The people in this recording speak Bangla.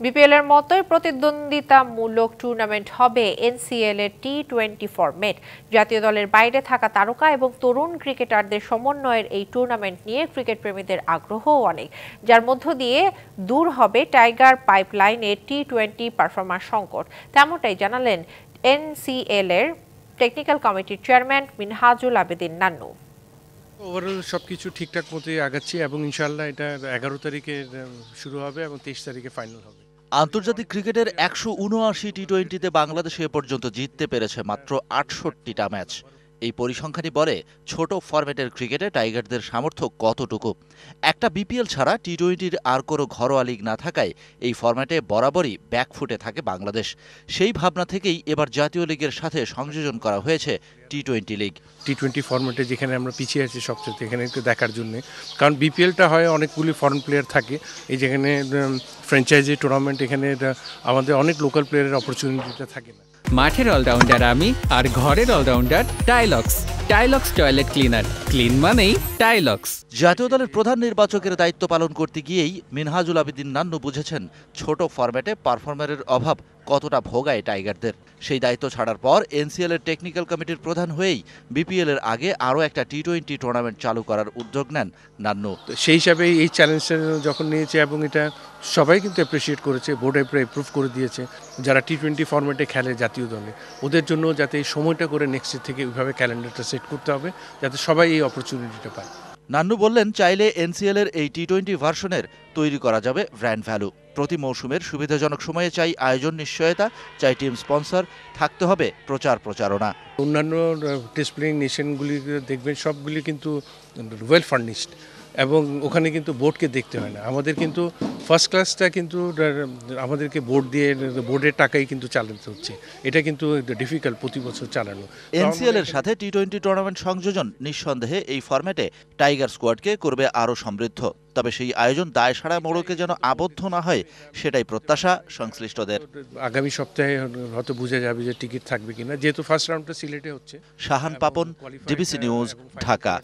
বিপিএল এর মতোই প্রতিদ্বন্দ্বিতামূলক টুর্নামেন্ট হবে এনসিএল এর টি-20 ফরম্যাট। জাতীয় দলের বাইরে থাকা তারকা এবং তরুণ ক্রিকেটারদের সমন্বয়ের এই টুর্নামেন্ট নিয়ে ক্রিকেট প্রেমীদের আগ্রহও অনেক, যার মধ্য দিয়ে দূর হবে টাইগার পাইপলাইনের টি-20 পারফরম্যান্স সংকট। তেমনটাই জানালেন এনসিএল এর টেকনিক্যাল কমিটির চেয়ারম্যান মিনহাজুল আবেদিন নান্নু। ওভারঅল সবকিছু ঠিকঠাক মতোই আগাচ্ছি এবং ইনশাআল্লাহ এটা 11 তারিখে শুরু হবে এবং 23 তারিখে ফাইনাল হবে। আন্তর্জাতিক ক্রিকেটের ১৭৯ টি-20তে বাংলাদেশ এ পর্যন্ত জিততে পেরেছে মাত্র ৬৮টা ম্যাচ। এই পরিসংখ্যানই বলে ছোট ফরম্যাটের ক্রিকেটে টাইগারদের সামর্থ্য কতটুকু। একটা বিপিএল ছাড়া টি-20-র আর কোনো ঘরোয়া লিগ না থাকায় এই ফরম্যাটে বরাবরই ব্যাকফুটে থাকে বাংলাদেশ। সেই ভাবনা থেকেই এবার জাতীয় লিগের সাথে সংযোজন করা হয়েছে টি-20 লিগ। টি-20 ফরম্যাটে যেখানে আমরা পিছিয়ে আছি সবচেয়ে, এখানে দেখার জন্য, কারণ বিপিএলটা হয় অনেকগুলি ফরেন প্লেয়ার থাকে, এই যেখানে ফ্র্যাঞ্চাইজি টুর্নামেন্ট, এখানে আমাদের অনেক লোকাল প্লেয়ারের অপরচুনিটিটা থাকে না। মাঠের অলরাউন্ডার আমি, আর ঘরের allrounder Tilex. Tilex toilet cleaner, clean মানেই টাইলক্স। জাতীয় দলের প্রধান নির্বাচকের দায়িত্ব পালন করতে গিয়েই মিনহাজুল আবেদিন নান্নু বুঝেছেন ছোট ফরম্যাটে পারফরমারের অভাব কতটা ভোগায় টাইগারদের। সেই দায়িত্ব ছাড়ার পর এনসিএল এর টেকনিক্যাল কমিটির প্রধান হয়েই বিপিএল এর আগে আরও একটা টি-20 টুর্নামেন্ট চালু করার উদ্যোগ নেন নান্নু। সেই হিসাবে এই চ্যালেঞ্জটা যখন নিয়েছে এবং এটা সবাই কিন্তু অ্যাপ্রিসিয়েট করেছে, বোর্ড অ্যাপ্রুভ করে দিয়েছে, যারা টি-20 ফরম্যাটে খেলে জাতীয় দলে, ওদের জন্য যাতে এই সময়টা করে নেক্সট ইয়ার থেকে ওইভাবে ক্যালেন্ডারটা সেট করতে হবে, যাতে সবাই এই অপরচুনিটিটা পায়। নান্নু বললেন, চাইলে এনসিএল এর এই টি-20 ভার্সনের তৈরি করা যাবে ব্র্যান্ড ভ্যালু। প্রতি মৌসুমের সুবিধাজনক সময়ে চাই আয়োজন নিশ্চয়তা, চাই টিম স্পন্সর, থাকতে হবে প্রচারণা। অন্যান্য টেস্ট প্লেয়িং নেশনগুলি দেখবেন সবগুলি কিন্তু ওয়েল ফার্নিশড এবং ওখানে কিন্তু বোর্ডকে দেখতে হয় না। আমাদের কিন্তু ফার্স্ট ক্লাসটা কিন্তু আমাদেরকে বোর্ডের টাকাই কিন্তু চালাতে হচ্ছে। এটা কিন্তু ডিফিকাল্ট প্রতি বছর চালানো। এনসিএল এর সাথে টি-20 টুর্নামেন্ট সংযোজন নিঃসন্দেহে এই ফরম্যাটে টাইগার স্কোয়াডকে করবে আরও সমৃদ্ধ। তবে সেই আয়োজন দায়সারা মোড়কে যেন আবদ্ধ না হয়, সেটাই প্রত্যাশা সংশ্লিষ্টদের। আগামী সপ্তাহে হয়তো বোঝা যাবে যে টিকিট থাকবে কিনা, যেহেতু ফার্স্ট রাউন্ডটা সিলেটে হচ্ছে। Shahan Papon, DBC news, Dhaka.